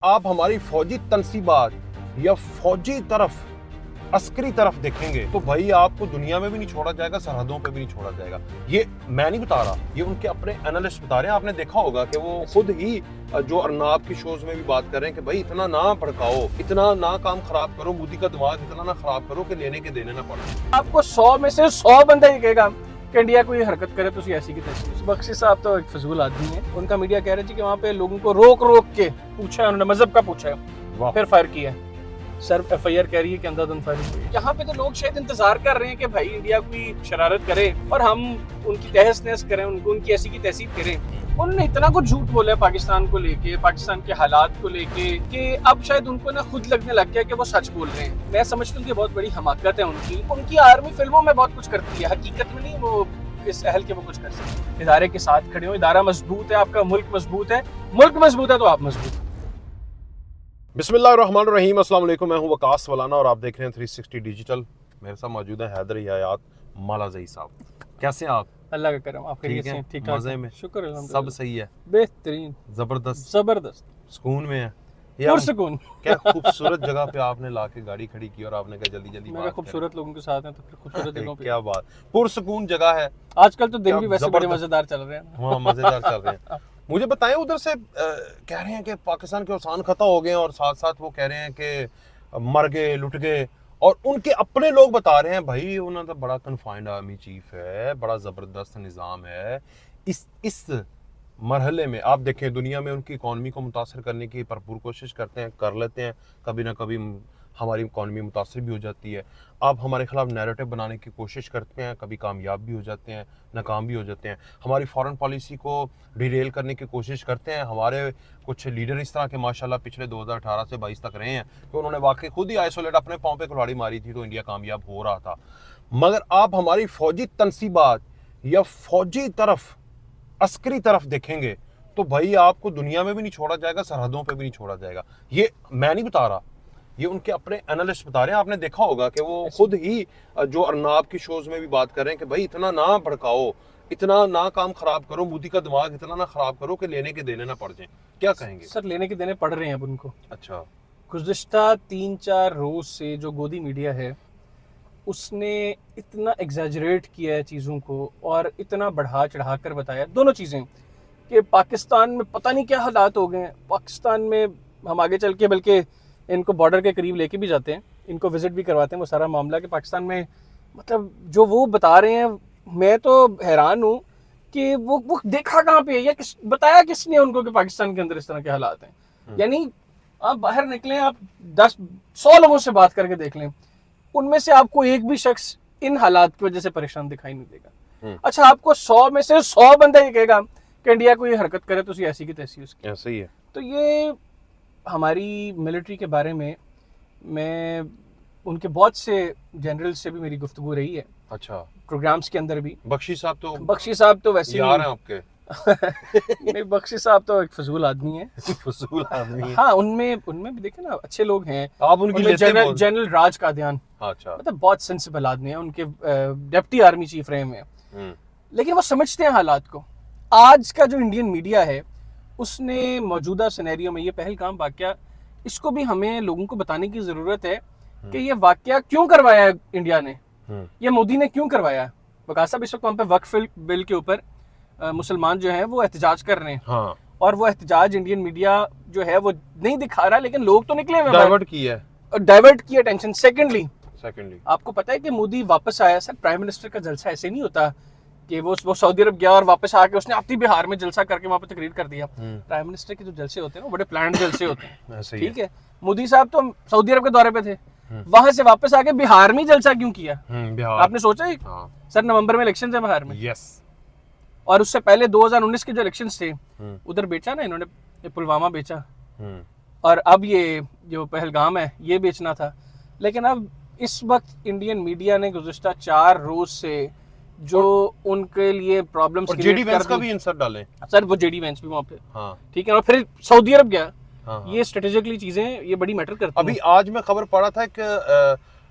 आप हमारी फौजी तनसीबात या फौजी तरफ अस्करी तरफ देखेंगे तो भाई आपको दुनिया में भी नहीं छोड़ा जाएगा, सरहदों पे भी नहीं छोड़ा जाएगा। ये मैं नहीं बता रहा, ये उनके अपने एनालिस्ट बता रहे हैं। आपने देखा होगा कि वो खुद ही जो अर्नाब की शोज में भी बात कर रहे हैं कि भाई इतना ना भड़काओ, इतना ना काम खराब करो, मोदी का दिमाग इतना ना खराब करो कि लेने के देने ना पड़े। आपको 100 में से 100 बंदा ये कहेगा कि इंडिया कोई हरकत करे तो ऐसी की तैसी। बख्शी साहब तो एक फजूल आदमी है। उनका मीडिया कह रहे थे कि वहाँ पे लोगों को रोक रोक के पूछा है, उन्होंने मजहब का पूछा है, फिर फायर किया है। सर FIR कह रही है कि अंधाधुंध फायरिंग हुई है। यहाँ पे तो लोग शायद इंतजार कर रहे हैं कि भाई इंडिया कोई शरारत करे और हम उनकी तहस नहस करें, उनकी ऐसी की तैसी करें। उन्होंने इतना कुछ झूठ बोला है पाकिस्तान को लेके, पाकिस्तान के हालात को लेके, कि अब शायद उनको ना खुद लगने लग गया कि वो सच बोल रहे हैं। मैं समझती हूँ कि बहुत बड़ी हमाकत है उनकी आर्मी फिल्मों में बहुत कुछ करती है, हकीकत में नहीं वो इस अहल के वो कुछ कर सकते। इदारे के साथ खड़े हो, इदारा मजबूत है, आपका मुल्क मजबूत है, मुल्क मजबूत है तो आप मजबूत है। बिस्मिल्लाहिर्रहमानिर्रहीम, अस्सलाम वालेकुम। मैं हूं वकास वलाना और आप देख रहे हैं 360 डिजिटल। मेरे साथ मौजूद है हैदर हयात मालाज़ई साहब। कैसे हैं आप? अल्लाह का करम, आप खैरियत से? ठीक ठाक, मजे में? शुक्र अल्हम्दुलिल्लाह, सब सही है, बेहतरीन, जबरदस्त सुकून में है। पुरसुकून। क्या खूबसूरत जगह पे आपने लाके गाड़ी खड़ी की और आपने कहा जल्दी जल्दी मैं खूबसूरत लोगों के साथ हैं तो फिर खूबसूरत जगहों पे। क्या बात, पुरसुकून जगह है। आजकल तो दिन भी वैसे बड़े मजेदार चल रहे हैं। हाँ, मजेदार चल रहे हैं। मुझे बताएं, उधर से कह रहे हैं कि पाकिस्तान के औसान खता हो गए और साथ साथ वो कह रहे हैं कि मर गए, लुट गए, और उनके अपने लोग बता रहे हैं भाई उन्होंने बड़ा कन्फाइंड आर्मी चीफ है, बड़ा ज़बरदस्त निज़ाम है। इस मरहले में आप देखें दुनिया में उनकी इकॉनमी को मुतासर करने की भरपूर कोशिश करते हैं, कर लेते हैं, कभी ना कभी हमारी इकॉनमी मुतासर भी हो जाती है। आप हमारे खिलाफ नैरेटिव बनाने की कोशिश करते हैं, कभी कामयाब भी हो जाते हैं, नाकाम भी हो जाते हैं। हमारी फॉरेन पॉलिसी को डिरेल करने की कोशिश करते हैं। हमारे कुछ लीडर इस तरह के माशाल्लाह पिछले 2018 से 22 तक रहे हैं कि उन्होंने वाकई खुद ही आइसोलेट अपने पाँव पे कुल्हाड़ी मारी थी तो इंडिया कामयाब हो रहा था। मगर आप हमारी फौजी तनसीबात या फौजी तरफ अस्करी तरफ देखेंगे तो भाई आपको दुनिया में भी नहीं छोड़ा जाएगा, सरहदों पे भी नहीं छोड़ा जाएगा। ये मैं नहीं बता रहा, ये उनके अपने एनालिस्ट बता रहे हैं। आपने देखा होगा कि वो खुद ही जो अर्नाब की शोज में भी बात कर रहे हैं कि भाई इतना ना भड़काओ, इतना ना काम खराब करो, मोदी का दिमाग इतना ना खराब करो कि लेने के देने ना पड़ जाए। क्या कहेंगे सर? लेने के देने पड़ रहे हैं अब उनको। अच्छा, गुज़िश्ता 3-4 रोज से जो गोदी मीडिया है उसने इतना एग्जैजरेट किया है चीज़ों को और इतना बढ़ा चढ़ा कर बताया दोनों चीज़ें कि पाकिस्तान में पता नहीं क्या हालात हो गए हैं। पाकिस्तान में हम आगे चल के बल्कि इनको बॉर्डर के करीब लेके भी जाते हैं, इनको विजिट भी करवाते हैं वो सारा मामला कि पाकिस्तान में मतलब जो वो बता रहे हैं, मैं तो हैरान हूँ कि वो देखा कहाँ पे है या बताया किसने उनको कि पाकिस्तान के अंदर इस तरह के हालात हैं। यानी आप बाहर निकलें, आप 10-100 लोगों से बात करके देख लें, उनमें से आपको एक भी शख्स इन हालात की वजह से परेशान दिखाई नहीं देगा। अच्छा, आपको 100 में से 100 बंदा ये कहेगा कि इंडिया कोई हरकत करे तो ऐसी की तैसी उसकी। ऐसा ही है। तो ये हमारी मिलिट्री के बारे में मैं उनके बहुत से जनरल से भी मेरी गुफ्तगू रही है। अच्छा, प्रोग्राम्स के अंदर भी। बख्शी साहब तो वैसे यार हैं आपके। नहीं, बख्शी साहब तो एक फजूल आदमी है। फजूल आदमी है। हाँ, उनमें भी देखे ना अच्छे लोग हैं। आप उनकी जनरल राज कादियान, अच्छा, मतलब बहुत सेंसिबल आदमी है, उनके डिप्टी आर्मी चीफ रहे हैं, लेकिन वो समझते हैं हालात को। आज का जो इंडियन मीडिया है उसने मौजूदा सिनेरियो में ये पहल काम वाकया, इसको भी हमें लोगों को बताने की जरूरत है कि ये वाकया क्यों करवाया है इंडिया ने, ये मोदी ने क्यों करवाया है। वकास साहब, इस वक्त वहाँ पे वक्फ बिल के ऊपर मुसलमान जो हैं वो एहतजाज कर रहे हैं। हाँ। और वो एहतजाज इंडियन मीडिया जो है वो नहीं दिखा रहा, लेकिन लोग तो निकले हुए, डाइवर्ट की अटेंशन। सेकेंडली आपको पता है कि मोदी वापस आया। सर, प्राइम मिनिस्टर का जलसा ऐसे नहीं होता कि वो सऊदी अरब गया और वापस आके उसने अपनी बिहार में जलसा करके वहाँ पे तकरीर कर दिया। प्राइम मिनिस्टर के जो जलसे होते हैं वो बड़े प्लान्ड जलसे होते हैं। ठीक है, मोदी साहब तो सऊदी अरब के दौरे पे थे, वहां से वापस आके बिहार में जलसा क्यों किया? आपने सोचा ही? सर, नवंबर में इलेक्शन है बिहार में। यस। और उससे पहले 2019 के जो इलेक्शन थे उधर बेचा ना इन्होंने, पुलवामा बेचा, और अब ये जो पहलगाम है ये बेचना था। लेकिन अब इस वक्त इंडियन मीडिया ने गुज़िश्ता 4 रोज से जो उनके लिए प्रॉब्लम्स जेडी वेंस का भी इंसर्ट डालें। सर, वो जेडी वेंस भी वहाँ पे, ठीक है, और फिर सऊदी अरब गया। ये स्ट्रेटेजिकली चीजें ये बड़ी मैटर करती हैं। अभी आज मैं खबर पढ़ा था कि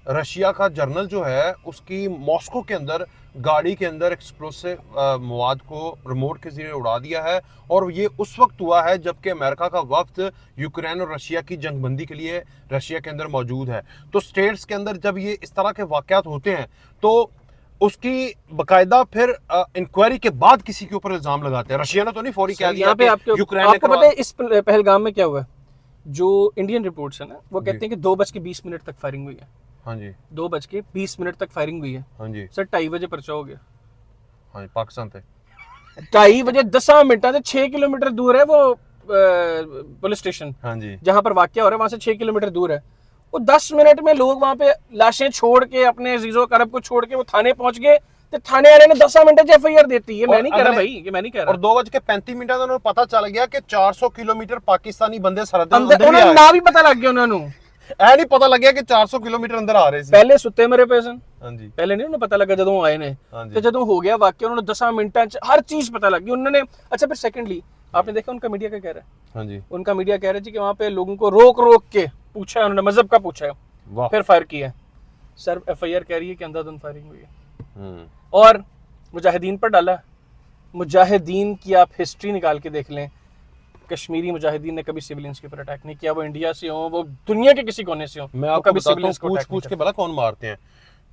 रशिया का जर्नल जो है उसकी मॉस्को के अंदर गाड़ी के अंदर एक्सप्लोसिव मवाद को रिमोट के जरिए उड़ा दिया है। और ये उस वक्त हुआ है जबकि अमेरिका का वफ्द यूक्रेन और रशिया की जंगबंदी के लिए रशिया के अंदर मौजूद है। तो स्टेट्स के अंदर जब ये इस तरह के वाकयात होते हैं तो उसकी बकायदा फिर इंक्वायरी के बाद किसी के ऊपर इल्जाम लगाते हैं। रशिया ने तो नहीं फौरी कह दिया यहाँ पे कि यूक्रेन ने आपको पता है इस पहलगाम में क्या हुआ है? जो इंडियन रिपोर्ट्स है ना वो कहते हैं कि 2:20 तक फायरिंग हुई है। हाँ जी 2:20 तक फायरिंग हुई है। हाँ जी सर 2:30 बजे पर्चा हो गया। हाँ जी पाकिस्तान थे 2:30 बजे 10 मिनट से 6 किलोमीटर दूर है वो पुलिस स्टेशन, हाँ जी जहां पर वाकया हो रहा है वहां से 6 किलोमीटर दूर है। वो 10 मिनट में लोग वहां पे लाशें छोड़ के अपने अजीजो करब को छोड़ के वो थाने पहुंच गए। तो थाने वाले ने 10 मिनट FIR देती है। मैं नहीं कह रहा भाई, ये मैं नहीं कह रहा। और 2:35 उन्होंने पता चल गया कि 400 किलोमीटर पाकिस्तानी बंदे सरहद अंदर उन्हें ना भी पता लग गया उन्होंने। ऐ नहीं पता लग गया कि 400 किलोमीटर अंदर आ रहे थे। पहले सुते मरे पे सन। हाँ जी पहले नहीं उन्हें पता लगा ਜਦੋਂ आए ने। हाँ जी तो ਜਦੋਂ हो गया वाकया उन्होंने 10 मिनटां च हर चीज पता लग गई उन्होंने। अच्छा फिर सेकंडली आपने देखा उनका मीडिया क्या कह रहा है? हाँ जी उनका मीडिया कह रहा है जी कि वहां पे लोगों को रोक रोक के पूछा है, उन्होंने मजहब का पूछा है, वाह फिर फायर किया है। सर FIR कह रही है कि अंधाधुंध फायरिंग हुई है। हम्म और मुजाहिदीन पर डाला। मुजाहिदीन की आप हिस्ट्री निकाल के देख लें, कश्मीरी मुजाहिदीन ने कभी सिविलियंस के ऊपर अटैक नहीं किया। वो इंडिया से हो, वो दुनिया के किसी कोने से हो, मैं वो आपको कभी बताता हूँ सिविलियंस को पूछ अटैक पूछ नहीं के भला कौन मारते हैं।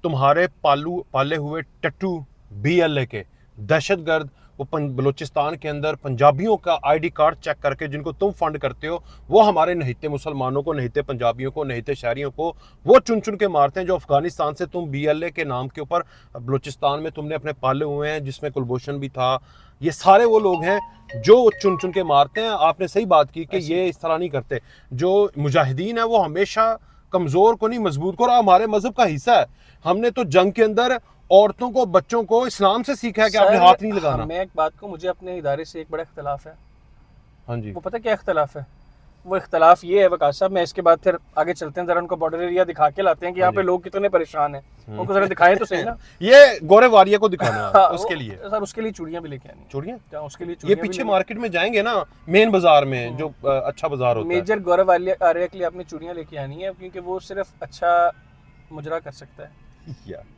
तुम्हारे पाले हुए टट्टू BLA के दहशतगर्द वो बलूचिस्तान के अंदर पंजाबियों का ID कार्ड चेक करके जिनको तुम फंड करते हो वो हमारे नहीते मुसलमानों को, नहीते पंजाबियों को, नहीते शहरियों को वो चुन चुन के मारते हैं। जो अफगानिस्तान से तुम BLA के नाम के ऊपर बलूचिस्तान में तुमने अपने पाले हुए हैं, जिसमें कुलभूषण भी था, ये सारे वो लोग हैं जो चुन चुन के मारते हैं। आपने सही बात की कि ये इस तरह नहीं करते। जो मुजाहिदीन है वो हमेशा कमजोर को नहीं मजबूत को, और हमारे मजहब का हिस्सा है। हमने तो जंग के अंदर औरतों को, बच्चों को इस्लाम से सीखा है कि आपने हाथ नहीं लगाना। मैं एक बात को, मुझे अपने इदारे से एक बड़ा इख्तलाफ है। हाँ जी वो पता क्या इख्तलाफ है? वो इख्तलाफ ये है वकास साहब, मैं इसके बाद फिर आगे चलते हैं, जरा उनको बॉर्डर एरिया दिखा के लाते हैं कि यहाँ पे लोग कितने परेशान हैं। उनको जरा दिखाएं तो सही ना। ये गोरे वारिया को दिखाना है उसके लिए। सर उसके लिए चूड़ियां भी लेके आनी। चूड़ियां उसके लिए ये पीछे मार्केट में जाएंगे ना, मेन बाजार में जो अच्छा बाजार होता है। मेजर गौरव आर्या के लिए आपने चूड़ियां लेके आनी है, क्योंकि वो सिर्फ अच्छा मुजरा कर सकता है।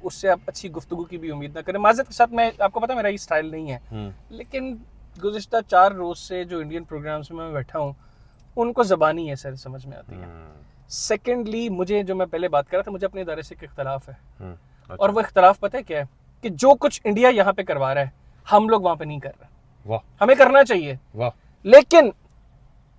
उससे आप अच्छी गुफ्तगू की भी उम्मीद ना करें। माज़रत के साथ, मैं आपको पता मेरा ये स्टाइल नहीं है, लेकिन गुज़िश्ता 4 रोज से जो इंडियन प्रोग्राम्स में मैं बैठा हूँ उनको ज़बानी है सर समझ में आती है। सेकेंडली मुझे, जो मैं पहले बात कर रहा था, मुझे अपने इदारे से एक इख्तलाफ है। अच्छा। और वो इख्तलाफ पता है क्या है? कि जो कुछ इंडिया यहाँ पे करवा रहा है हम लोग वहाँ पे नहीं कर रहे। वाह, हमें करना चाहिए, वाह। लेकिन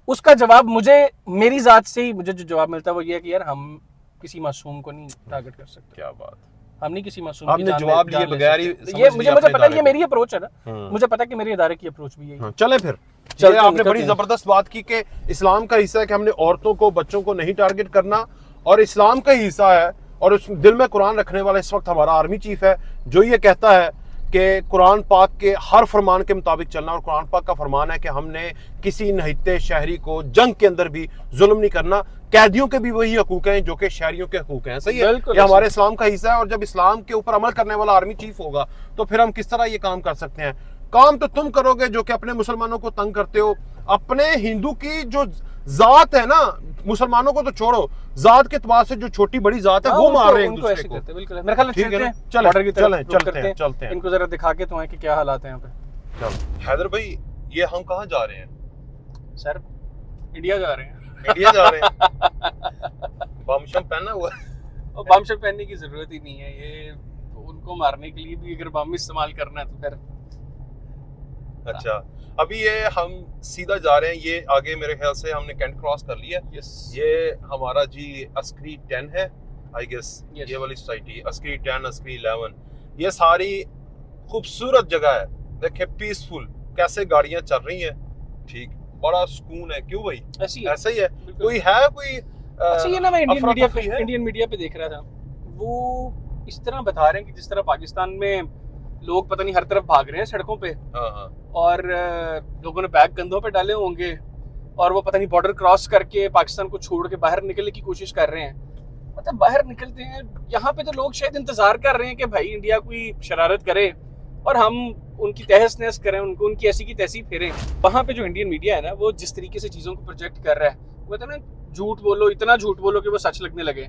उसका जवाब मुझे, मेरी ज़ात से ही मुझे जो जवाब मिलता है वो ये है कि यार हम किसी मासूम को नहीं टारगेट कर सकते। क्या बात, हम नहीं किसी मासूम आपने जवाब दिए बगैर ही ये मुझे पता है, ये मेरी अप्रोच है ना। मुझे पता है कि मेरे इदारे की अप्रोच भी यही है। चले फिर ये आपने बड़ी जबरदस्त बात की कि इस्लाम का हिस्सा है कि हमने औरतों को, बच्चों को नहीं टारगेट करना, और इस्लाम का ही हिस्सा है। और उस दिल में कुरान रखने वाला इस वक्त हमारा आर्मी चीफ है, जो ये कहता है कि कुरान पाक के हर फरमान के मुताबिक चलना। और कुरान पाक का फरमान है कि हमने किसी नहिते शहरी को जंग के अंदर भी जुल्म नहीं करना। कैदियों के भी वही हकूक हैं जो कि शहरियों के हकूक हैं। सही है, ये हमारे इस्लाम का हिस्सा है। और जब इस्लाम के ऊपर अमल करने वाला आर्मी चीफ होगा तो फिर हम किस तरह ये काम कर सकते हैं? काम तो तुम करोगे जो कि अपने मुसलमानों को तंग करते हो। अपने हिंदू की जो जात है ना, मुसलमानों को तो छोड़ो, जात के एतबार से जो छोटी बड़ी जात है वो मार रहे हैं एक दूसरे को। बिल्कुल, मेरे ख्याल में चलते हैं, चलते हैं इनको जरा दिखा के तो है कि क्या हालात हैं यहाँ पे। चल हैदर भाई, ये हम कहाँ जा रहे हैं? सर इंडिया जा रहे हैं। इंडिया जा रहे हैं। बमशम पहना हुआ है। और बमशम पहनने की जरूरत ही नहीं है, ये उनको मारने के लिए भी अगर बम इस्तेमाल करना है तो फिर। अच्छा, अभी ये हम सीधा जा रहे हैं, ये आगे मेरे ख्याल से हमने कैंट क्रॉस कर लिया। ये हमारा जी अस्करी 10 है आई गेस, ये वाली सोसाइटी अस्करी 10, अस्करी 11। ये सारी खूबसूरत जगह है, देखे पीसफुल, कैसे गाड़ियां चल रही हैं, ठीक, बड़ा सुकून है। क्यों भाई? ऐसा ही है। कोई है कोई अच्छा, ये ना मैं इंडियन मीडिया पे देख रहा था, वो इस तरह बता रहे हैं कि जिस तरह पाकिस्तान में लोग पता नहीं हर तरफ भाग रहे हैं सड़कों पे, और लोगों ने बैग कंधों पे डाले होंगे और वो पता नहीं बॉर्डर क्रॉस करके पाकिस्तान को छोड़ के बाहर निकलने की कोशिश कर रहे हैं। मतलब बाहर निकलते हैं, यहाँ पे तो लोग शायद इंतजार कर रहे हैं कि भाई इंडिया कोई शरारत करे और हम उनकी तहस नहस करें, उनको उनकी ऐसी की तैसी फेरें। वहाँ पे जो इंडियन मीडिया है ना, वो जिस तरीके से चीज़ों को प्रोजेक्ट कर रहा है, वो कहते हैं ना, झूठ बोलो, इतना झूठ बोलो कि वो सच लगने लगे।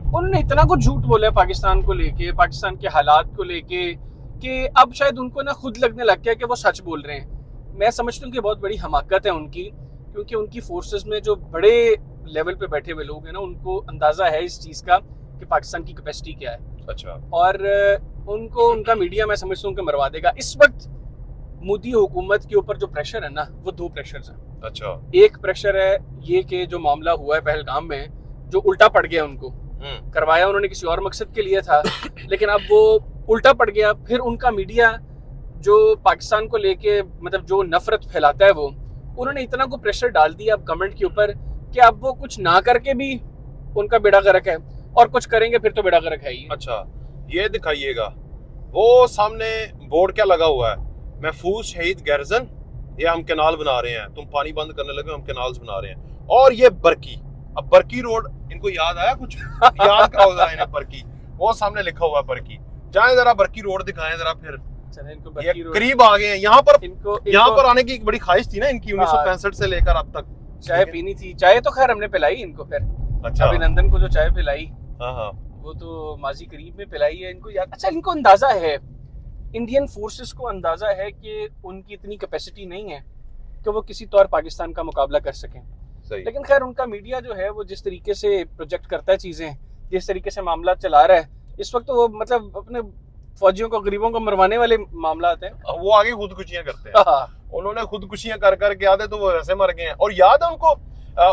उन्होंने इतना कुछ झूठ बोला है पाकिस्तान को लेके, पाकिस्तान के हालात को लेके, कि अब शायद उनको ना खुद लगने लग गया कि वो सच बोल रहे हैं। मैं समझता हूँ कि बहुत बड़ी हमाकत है उनकी, क्योंकि उनकी फोर्सेस में जो बड़े लेवल पे बैठे हुए लोग हैं ना, उनको अंदाजा है इस चीज़ का कि पाकिस्तान की कैपेसिटी क्या है। अच्छा। और उनको उनका मीडिया मैं समझता हूँ कि मरवा देगा। इस वक्त मोदी हुकूमत के ऊपर जो प्रेशर है ना, वो दो प्रेशर्स हैं। अच्छा। एक प्रेशर है ये कि जो मामला हुआ है पहलगाम में, जो उल्टा पड़ गया, उनको करवाया उन्होंने किसी और मकसद के लिए था, लेकिन अब वो उल्टा पड़ गया। फिर उनका मीडिया जो पाकिस्तान को लेके मतलब जो नफरत फैलाता है, वो उन्होंने इतना को प्रेशर डाल दिया अब गवर्नमेंट के ऊपर कि अब वो कुछ ना करके भी उनका बेड़ा गर्क है, और कुछ करेंगे फिर तो बेड़ा गर्क है ही। अच्छा, ये दिखाइएगा वो सामने बोर्ड क्या लगा हुआ है, महफूज शहीद गैरजन, ये हम कैनाल बना रहे हैं, तुम पानी बंद करने लगे, हम कैनाल्स बना रहे हैं। और ये बरकी, अब बरकी रोड इनको याद आया कुछ? याद का होगा इन्हें बरकी, वो सामने लिखा हुआ है बरकी। जाए जरा बरकी रोड दिखाएं जरा, फिर इनको ये करीब आ गए हैं। यहाँ पर आने की एक बड़ी ख्वाहिश थी ना इनकी, 1965 से लेकर अब तक। चाय पीनी थी, चाय तो खैर हमने पिलाई इनको फिर। अच्छा। अभिनंदन को जो चाय पिलाई, हाँ, वो तो माजी करीब में पिलाई है इनको याद। अच्छा, इनको अंदाजा है, इंडियन फोर्सेस को अंदाजा है कि उनकी इतनी कैपेसिटी नहीं है कि वो किसी तौर पाकिस्तान का मुकाबला कर सकें। सही। लेकिन खैर उनका मीडिया जो है वो जिस तरीके से प्रोजेक्ट करता है चीजें, जिस तरीके से मामला चला रहा है इस वक्त, तो वो मतलब अपने फौजियों को, गरीबों को मरवाने वाले मामला आते हैं। वो आगे खुदकुशियां करते हैं। उन्होंने खुदकुशियां कर करके आधे तो वो वैसे मर गए हैं। और याद है उनको,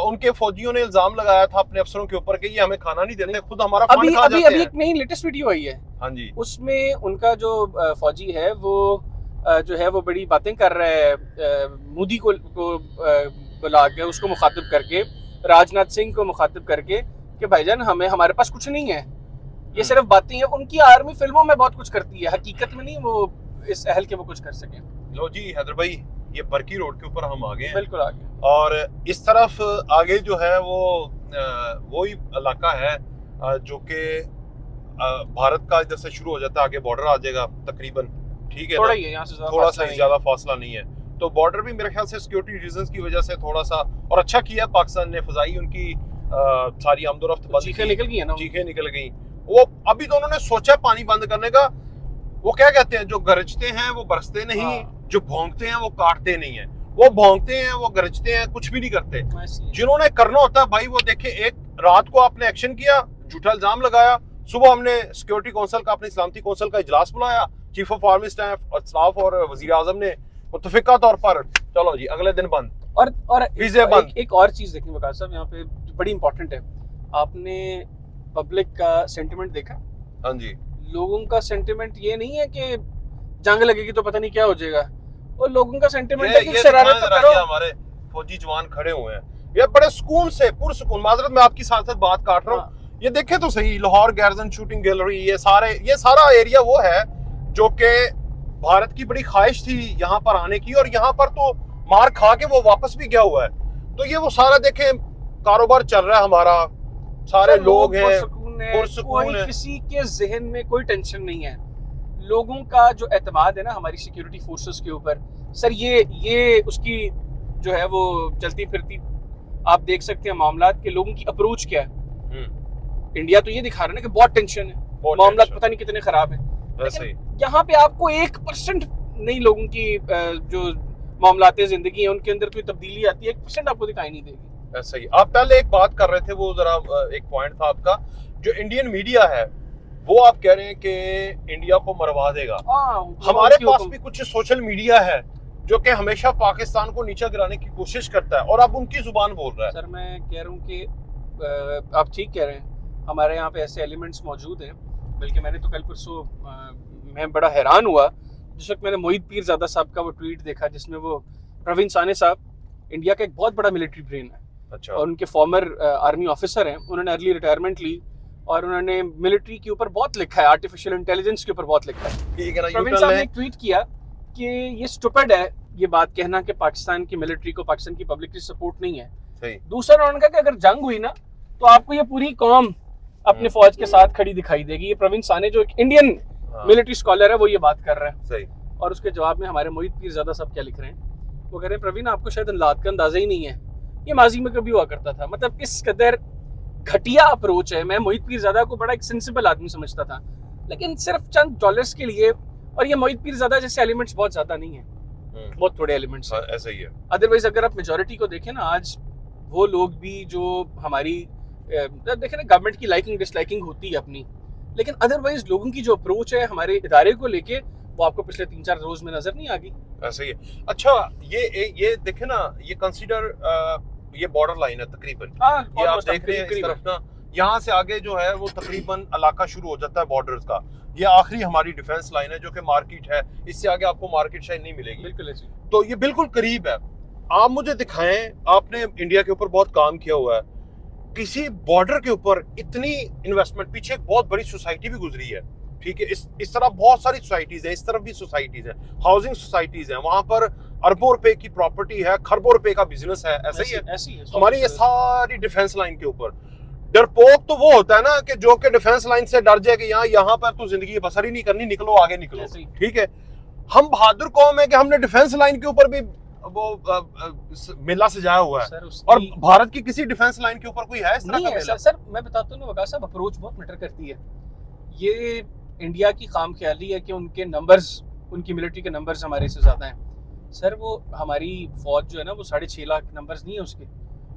उनके फौजियों ने इल्जाम लगाया था अपने अफसरों के ऊपर कि ये हमें खाना नहीं देते, खुद हमारा फंड खा जाते हैं। अभी एक नई लेटेस्ट वीडियो आई है। हाँ जी। उसमें उनका जो फौजी है वो जो है वो बड़ी बातें कर रहा है, मोदी को बुला के, उसको मुखातिब करके, राजनाथ सिंह को मुखातिब करके कि भाईजान हमारे पास कुछ नहीं है, ये सिर्फ बातें हैं। उनकी आर्मी फिल्मों में बहुत कुछ करती है, हकीकत में नहीं वो इस अहल के वो कुछ कर सके। लो जी हैदर भाई, ये बरकी रोड के ऊपर हम आ गए हैं। बिल्कुल आगे। और इस तरफ आगे जो है वो वही इलाका है जो कि भारत का इधर से शुरू हो जाता है, आगे बॉर्डर आ जाएगा तकरीबन, ठीक है, थोड़ा ही है यहाँ से, थोड़ा सा ज्यादा फासला नहीं है। तो बॉर्डर भी मेरे ख्याल से सिक्योरिटी रीजंस की वजह से थोड़ा सा, और अच्छा किया पाकिस्तान ने, फजाई उनकी सारी आमदोरफ्त बंद, चीखें निकल गई है ना, चीखें निकल गई। वो अभी तो उन्होंने सोचा पानी बंद करने का, वो क्या कहते हैं, जो गरजते हैं वो बरसते नहीं, जो भौंकते हैं वो काटते नहीं है। वो भौंकते हैं, वो गरजते हैं, कुछ भी नहीं करते। जिन्होंने करना होता है भाई, वो देखे, एक रात को आपने एक्शन किया, झूठा इल्जाम लगाया, सुबह हमने सिक्योरिटी काउंसिल का, अपनी सलामती काउंसिल का इजलास बुलाया, चीफ ऑफ आर्मी स्टाफ और वजीर आजम ने मुत्तफिका तौर पर, चलो जी अगले दिन बंद, और वीजे बंद। एक और चीज देखिए वकार साहब, यहाँ पे बड़ी इंपॉर्टेंट है, आपने पब्लिक का सेंटिमेंट देखा? हाँ जी। लोगों का सेंटिमेंट ये नहीं है कि जंग लगेगी तो पता नहीं क्या हो जाएगा, और लोगों का सेंटिमेंट है कि शरारत तो करो। हमारे फौजी जवान खड़े हुए हैं, ये बड़े सुकून से, पुरसुकून, माजरत मैं आपकी साथ साथ बात काट रहा हूँ, ये देखे तो सही, लाहौर गैरजन शूटिंग गैलरी, ये सारा एरिया वो है जो कि भारत की बड़ी ख्वाहिश थी यहाँ पर आने की, और यहाँ पर तो मार खा के वो वापस भी गया हुआ है। तो ये वो सारा देखे, कारोबार चल रहा है हमारा, सारे लोग हैं, कोई किसी के जहन में कोई टेंशन नहीं है। लोगों का जो एतमाद है ना हमारी सिक्योरिटी फोर्सेस के ऊपर, सर ये उसकी जो है वो चलती फिरती आप देख सकते हैं मामलात के, लोगों की अप्रोच क्या है। इंडिया तो ये दिखा रहा है ना कि बहुत टेंशन है, मामला पता नहीं कितने खराब है, यहाँ पे आपको 1% नहीं लोगों की जो मामलात जिंदगी है उनके अंदर कोई तब्दीली आती है, 1% आपको दिखाई नहीं देगी। ऐसा ही। आप पहले एक बात कर रहे थे, वो जरा एक पॉइंट था आपका, जो इंडियन मीडिया है वो आप कह रहे हैं कि इंडिया को मरवा देगा। हमारे पास भी कुछ सोशल मीडिया है जो कि हमेशा पाकिस्तान को नीचे गिराने की कोशिश करता है, और अब उनकी जुबान बोल रहा है। सर मैं कह रहा हूँ कि आप ठीक कह रहे हैं, हमारे यहाँ पे ऐसे एलिमेंट्स मौजूद हैं। बल्कि मैंने तो कल परसों मैं बड़ा हैरान हुआ जिस वक्त मैंने मोहित पीरजादा साहब का वो ट्वीट देखा, जिसमें वो प्रवीण साने साहब इंडिया का एक बहुत बड़ा मिलिट्री ब्रेन है। अच्छा। और उनके फॉर्मर आर्मी ऑफिसर हैं, उन्होंने अर्ली रिटायरमेंट ली और उन्होंने मिलिट्री के ऊपर बहुत लिखा है, आर्टिफिशियल इंटेलिजेंस के ऊपर बहुत लिखा है। प्रवीण साहब ने एक ट्वीट किया कि ये स्टूपिड है ये बात कहना कि पाकिस्तान की मिलिट्री को पाकिस्तान की पब्लिक की सपोर्ट नहीं है। सही। दूसरा उन्होंने कहा कि अगर जंग हुई ना तो आपको ये पूरी कौम अपने फौज के साथ खड़ी दिखाई देगी। ये प्रवीण साने जो एक इंडियन मिलिट्री स्कॉलर है वो ये बात कर रहे हैं। सही। और उसके जवाब में हमारे मोहित पीरजादा साहब क्या लिख रहे हैं, वो कह रहे हैं प्रवीण आपको शायद हालात का अंदाजा ही नहीं है, ये माजी में कभी हुआ करता था। मतलब इस कदर घटिया अप्रोच है। मैं मोहित पीरजादा को बड़ा एक सेंसिबल आदमी समझता था, लेकिन सिर्फ चंद डॉलर्स के लिए, और ये मोहित पीरजादा जैसे एलिमेंट्स बहुत ज्यादा नहीं है, बहुत थोड़े एलिमेंट्स हैं। ऐसा ही है। अदरवाइज अगर आप मेजोरिटी को देखें ना, आज वो लोग भी जो हमारी देखें ना, गवर्नमेंट की लाइकिंग डिसलाइकिंग होती है अपनी, लेकिन अदरवाइज लोगों की जो अप्रोच है हमारे इदारे को लेके, वो आपको पिछले 3-4 रोज में नजर नहीं आ गई। ऐसा ही है। अच्छा, ये देखे ना, ये कंसीडर ये बॉर्डर लाइन है तकरीबन, ये आप देख रहे हैं इस तरफ ना, यहाँ से आगे जो है वो तकरीबन इलाका शुरू हो जाता है बॉर्डर्स का। ये आखिरी हमारी डिफेंस लाइन है जो कि मार्केट है, इससे आगे आपको मार्केट शायद नहीं मिलेगी। बिल्कुल ऐसी। तो ये बिल्कुल करीब है। आप मुझे दिखाएं, आपने इंडिया के ऊपर बहुत काम किया हुआ है, किसी बॉर्डर के ऊपर इतनी इन्वेस्टमेंट, पीछे एक बहुत बड़ी सोसाइटी भी गुजरी है, ठीक है, इस तरफ बहुत सारी सोसाइटीज है, इस तरफ भी सोसाइटीज है, हाउसिंग सोसाइटीज है, वहां पर अरबों रुपए की प्रॉपर्टी है, खरबों रुपए का बिजनेस है। ऐसा ही है ऐसी है हमारी ये सारी डिफेंस लाइन के ऊपर। डरपोक तो वो होता है ना कि जो कि डिफेंस लाइन से डर जाए कि यहाँ पर तो जिंदगी बसर ही नहीं करनी, निकलो आगे निकलो, ठीक है। हम बहादुर कौम है कि हमने डिफेंस लाइन के ऊपर भी वो मेला सजाया हुआ है, और भारत की किसी डिफेंस लाइन के ऊपर कोई है इस तरह का मेला? सर मैं बताता हूँ वकास साहब, अप्रोच बहुत मैटर करती है। ये इंडिया की खामख्याली है कि उनके नंबर्स, उनकी मिलिट्री के नंबर्स हमारे से ज्यादा हैं। सर वो हमारी फौज जो है ना, वो 6.5 लाख नंबर्स नहीं है उसके,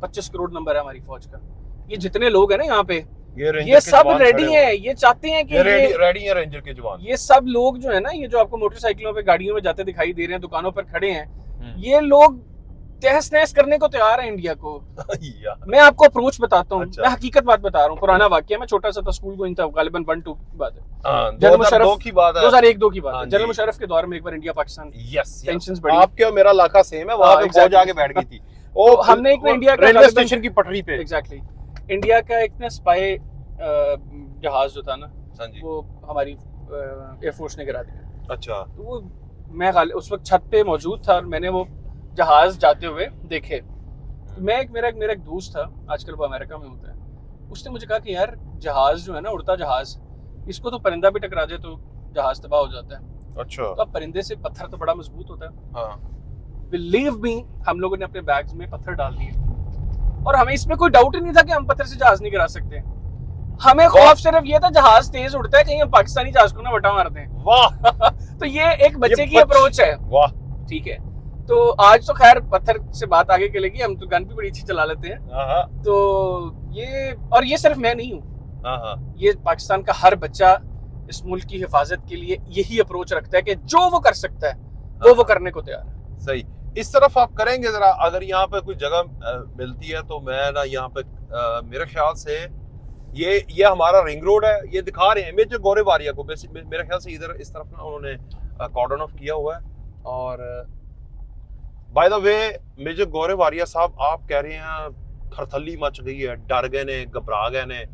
25 करोड़ नंबर है हमारी फौज का। ये जितने लोग हैं ना यहाँ पे, ये सब रेडी हैं, ये चाहते हैं कि रेडी है रेंजर के जवान। ये सब लोग जो है ना, ये जो आपको मोटरसाइकिलों पे गाड़ियों में जाते दिखाई दे रहे हैं, दुकानों पर खड़े हैं, ये लोग तहस नहस करने को तैयार है इंडिया को। मैं आपको अप्रोच बताता हूँ, मैं हकीकत बात बता रहा हूँ, पुराना वाकया। मैं छोटा सा था, स्कूल गोइंग था, गालिबन 1-2 की बात है, 2002 की बात है, 2001-2 की बात है। जनरल मुशर्रफ के दौर में एक बार इंडिया पाकिस्तान टेंशंस बढ़ी। आपके और मेरा इलाका सेम है, वहां पे फौज आके बैठ गई थी। ओ हमने एक इंडिया का रेलवे स्टेशन की पटरी पे, एग्जैक्टली, इंडिया का एक ना स्पाई जहाज जो था ना, वो हमारी एयरफोर्स ने गिरा दिया। अच्छा। तो वो मैं उस वक्त छत पे मौजूद था और मैंने वो जहाज जाते हुए देखे। मेरा एक दोस्त था, आजकल वो अमेरिका में होता है, उसने मुझे कहा कि यार जहाज जो है ना, उड़ता जहाज, इसको तो परिंदा भी टकरा जाए तो जहाज तबाह हो जाता है। अच्छा। तो अब परिंदे से पत्थर तो बड़ा मजबूत होता है। हाँ। बिलीव मी, हम लोगों ने अपने बैग्स में पत्थर डाल दिए और हमें इसमें कोई डाउट ही नहीं था कि हम पत्थर से जहाज नहीं गिरा सकते। हमें खौफ सिर्फ ये था जहाज तेज उड़ता है, कहीं हम पाकिस्तानी जहाज को ना वटा मार दें। वाह। तो ये एक बच्चे की अप्रोच है। वाह। ठीक है, तो आज तो खैर पत्थर से बात आगे चलेगी, हम तो गन भी बड़ी अच्छी चला लेते हैं। तो ये सिर्फ मैं नहीं हूँ, ये पाकिस्तान का हर बच्चा इस मुल्क की हिफाजत के लिए यही अप्रोच रखता है कि जो वो कर सकता है वो करने को तैयार है। सही। इस तरफ आप करेंगे जरा, अगर यहाँ पे कोई जगह मिलती है तो मैं ना यहाँ पे मेरे ख्याल से ये हमारा रिंग रोड है, ये दिखा रहे हैं मेजर गोरेवारिया को, मेरे ख्याल से इधर इस तरफ ना उन्होंने कॉर्डन ऑफ किया हुआ है। और बाय द वे मेजर गोरेवारिया साहब, आप कह रहे हैं खरथली मच गई है, डर गए ने, घबरा गए ने।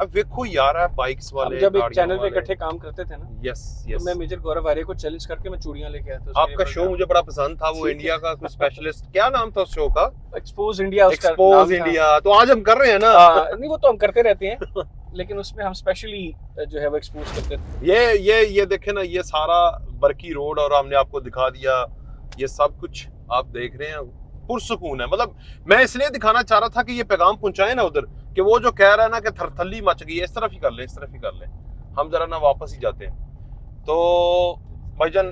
अब देखो यार, बाइक्स वाले जब एक चैनल पे इकट्ठे काम करते थे ना, यस तो मैं मेजर गोरेवारिया को चैलेंज करके मैं चूड़ियां लेके आया था। आपका शो मुझे बड़ा पसंद था, वो इंडिया का कुछ स्पेशलिस्ट, क्या नाम था उस शो का? Expose India. Expose India. तो आज हम कर रहे हैं ना? नहीं, वो तो हम करते रहते हैं, लेकिन उसमें हम स्पेशली जो है वो एक्सपोज करते थे। ये देखे ना, ये सारा बरकी रोड, और हमने आपको दिखा दिया, ये सब कुछ आप देख रहे हैं, पुरसुकून है। मतलब मैं इसलिए दिखाना चाह रहा था कि ये पैगाम पहुंचाए ना उधर, कि वो जो कह रहा है ना कि थरथली मच गई है, इस तरफ ही कर ले, इस तरफ ही कर ले, हम जरा ना वापस ही जाते हैं। तो भाईजान,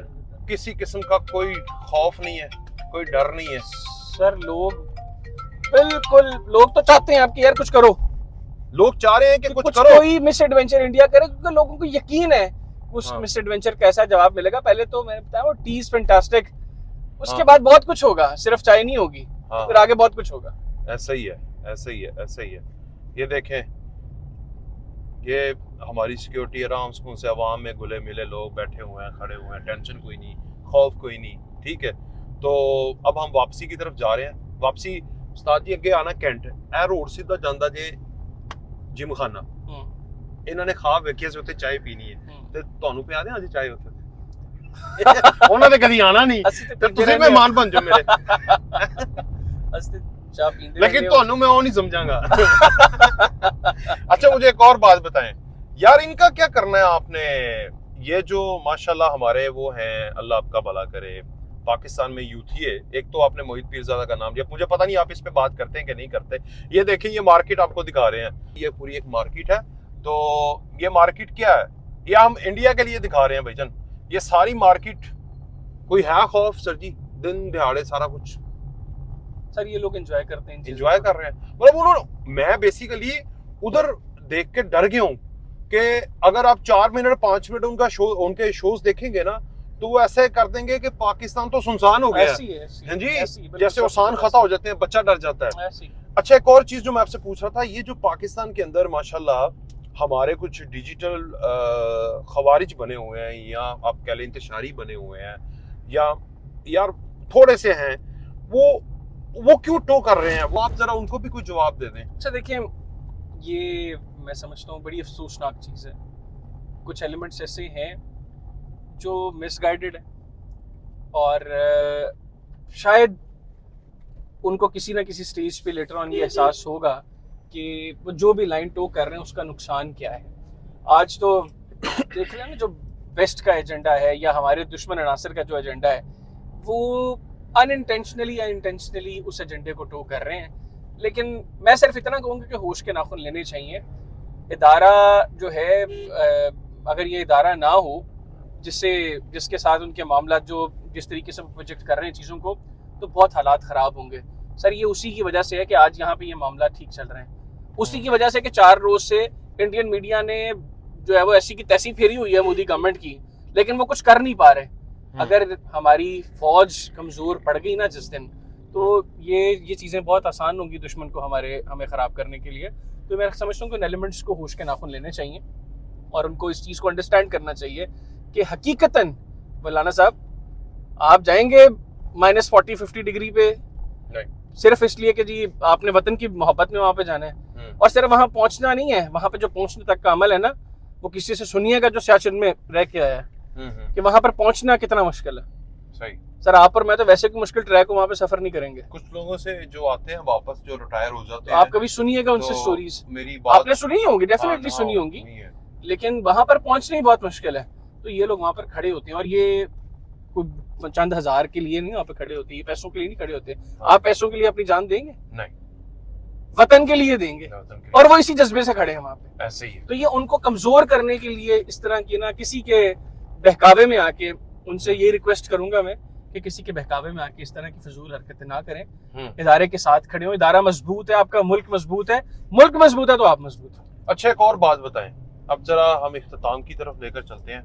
किसी किस्म का कोई खौफ नहीं है, कोई डर नहीं है सर। बिल्कुल लोग तो चाहते हैं आपकी यार कुछ करो, लोग चाह रहे हैं कि कुछ करो, कोई मिस एडवेंचर इंडिया करे, क्योंकि लोगों को यकीन है उस मिस एडवेंचर कैसा जवाब मिलेगा। पहले तो मैंने बताया वो टीज फैंटास्टिक, उसके बाद बहुत कुछ होगा, सिर्फ चाय नहीं होगी, फिर आगे बहुत कुछ होगा। ऐसा ही है, ऐसा ही है, ऐसा ही है। ये देखें, ये हमारी सिक्योरिटी आराम सुकून से अवाम में घुले मिले लोग बैठे हुए हैं, खड़े हुए हैं, टेंशन कोई नहीं, खौफ कोई नहीं, ठीक है। तो अब हम वापसी की तरफ जा रहे हैं। वापसी उस्ताद जी अगे आना कैंट, ए रोड सीधा जांदा जे जिम खाना, इन्होंने खा वेखिया से उत्थे चाय पीनी है, ते ਤੁਹਾਨੂੰ ਪਿਆ ਦੇ ਅੱਜ ਚਾय ਉੱਥੇ ਉਹਨਾਂ ਨੇ ਕਦੀ ਆਣਾ ਨਹੀਂ, ਤੇ ਤੁਸੀਂ ਮਹਿਮਾਨ ਬਣ ਜਾਓ ਮੇਰੇ। ਅਸੀਂ ਚਾਹ ਪੀਂਦੇ, लेकिन ਤੁਹਾਨੂੰ मैं वो नहीं समझाऊंगा। अच्छा, मुझे एक और बात बताएं यार, इनका क्या करना है आपने? ये जो माशाल्लाह हमारे वो हैं, अल्लाह आपका भला करे, पाकिस्तान में यूथ ही है। एक तो आपने मोहित पीरजादा का नाम लिया, मुझे पता नहीं आप इस पे बात करते हैं कि नहीं करते। ये देखिए, ये मार्केट आपको दिखा रहे हैं, ये पूरी एक मार्केट है। तो ये मार्केट क्या है, ये हम इंडिया के लिए दिखा रहे हैं भाईजान। ये सारी मार्केट कोई है खौफ सर जी, दिन दिहाड़े सारा कुछ सर ये लोग एंजॉय करते हैं, एंजॉय कर रहे हैं। मतलब उन्होंने, मैं बेसिकली उधर देख के डर गया हूँ कि अगर आप 4 मिनट 5 मिनट उनका शो, उनके शोज देखेंगे ना, तो वो ऐसे कर देंगे कि पाकिस्तान तो सुनसान हो गया है जी, जैसे ओसान खता हो जाते हैं, बच्चा डर जाता है। अच्छा, एक और चीज जो मैं आपसे पूछ रहा था, ये जो पाकिस्तान के अंदर माशाल्लाह हमारे कुछ डिजिटल खवारिज बने हुए हैं, या आप कह लें इंतशारी बने हुए हैं, या यार थोड़े से हैं, वो क्यों टो कर रहे हैं, वो आप जरा उनको भी कोई जवाब दे दें। अच्छा देखिए, ये मैं समझता हूँ बड़ी अफसोसनाक चीज़ है। कुछ एलिमेंट्स ऐसे हैं जो मिसगाइडेड है, और शायद उनको किसी ना किसी स्टेज पे लेटर ऑन ये एहसास होगा कि वो जो भी लाइन टो कर रहे हैं उसका नुकसान क्या है। आज तो देख रहे हैं ना, जो वेस्ट का एजेंडा है या हमारे दुश्मन अनासर का जो एजेंडा है, वो अनइंटेंशनली या इंटेंशनली उस एजेंडे को टो कर रहे हैं। लेकिन मैं सिर्फ इतना कहूँगा कि होश के नाखुन लेने चाहिए। इदारा जो है, अगर ये इदारा ना हो जिसके साथ उनके मामला जो जिस तरीके से प्रोजेक्ट कर रहे हैं चीज़ों को, तो बहुत हालात ख़राब होंगे सर। ये उसी की वजह से है कि आज यहाँ पे ये मामला ठीक चल रहे हैं। उसी की वजह से कि 4 रोज से इंडियन मीडिया ने जो है वो ऐसी की तैसी फेरी हुई है मोदी गवर्नमेंट की, लेकिन वो कुछ कर नहीं पा रहे। अगर हमारी फौज कमज़ोर पड़ गई ना जिस दिन, तो ये चीज़ें बहुत आसान होंगी दुश्मन को हमें ख़राब करने के लिए। तो मैं समझता हूँ कि एलिमेंट्स को होश के नाखुन लेने चाहिए और उनको इस चीज़ को अंडरस्टैंड करना चाहिए कि हकीकतन मौलाना साहब आप जाएंगे -40-50 डिग्री पे सिर्फ इसलिए कि जी आपने वतन की मोहब्बत में वहाँ पे जाना है, और सिर्फ वहाँ पहुँचना नहीं है, वहाँ पे जो पहुँचने तक का अमल है ना, वो किसी से सुनिएगा जो सियाचिन में रह के आया है कि वहाँ पर पहुँचना कितना मुश्किल है। सही सर, आप और मैं तो वैसे कोई मुश्किल ट्रैक को वहाँ पे सफर नहीं करेंगे। कुछ लोगों से जो आते हैं वापस, जो रिटायर हो जाते हैं, आप कभी सुनिएगा उनसे स्टोरीज, मेरी बात आपने सुनी होंगी, डेफिनेटली सुनी होंगी, लेकिन वहाँ पर पहुँचना ही बहुत मुश्किल है। तो ये लोग वहाँ पर खड़े होते हैं, और ये कोई चंद हजार के लिए नहीं वहाँ पे खड़े होते, ये पैसों के लिए नहीं खड़े होते। आप पैसों के लिए अपनी जान देंगे? नहीं, वतन के लिए देंगे, और वो इसी जज्बे से खड़े हैं वहाँ पे। ऐसे ही है। तो ये उनको कमजोर करने के लिए इस तरह की ना, किसी के बहकावे में आके, उनसे ये रिक्वेस्ट करूंगा मैं कि किसी के बहकावे में आके इस तरह की फजूल हरकतें ना करें। इदारे के साथ खड़े हो, इदारा मजबूत है, आपका मुल्क मजबूत है, मुल्क मजबूत है तो आप मजबूत हो। अच्छा, एक और बात बताएं, अब जरा हम इख्तिताम की तरफ लेकर चलते हैं।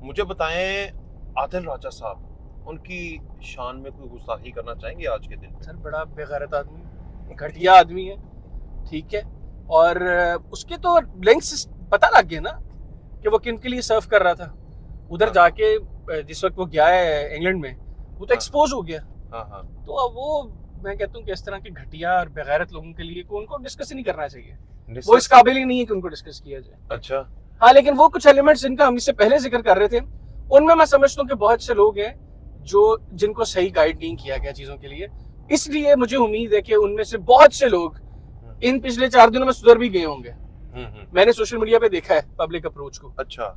मुझे बताएं, आदिल राजा साहब, उनकी शान में कोई गुस्ताखी करना चाहेंगे आज के दिन? सर, बड़ा बेगैरत आदमी, घटिया आदमी है, ठीक है, और उसके तो लिंक्स पता लग गए ना कि वो किन के लिए सर्व कर रहा था। उधर जाके जिस वक्त वो गया है इंग्लैंड में, वो तो एक्सपोज हो गया। तो अब वो, मैं कहता हूँ कि इस तरह के घटिया और बेगैरत लोगों के लिए उनको डिस्कस ही नहीं करना चाहिए। वो इस काबिल ही नहीं है कि उनको डिस्कस किया जाए। अच्छा, हाँ, लेकिन वो कुछ एलिमेंट्स जिनका हम इससे पहले जिक्र कर रहे थे, उनमें मैं समझता हूँ कि बहुत से लोग हैं जिनको सही गाइड नहीं किया गया चीजों के लिए। इसलिए मुझे उम्मीद है कि उनमें से बहुत से लोग इन पिछले 4 दिनों में सुधर भी गए होंगे। मैंने सोशल मीडिया पे देखा है पब्लिक अप्रोच को। अच्छा।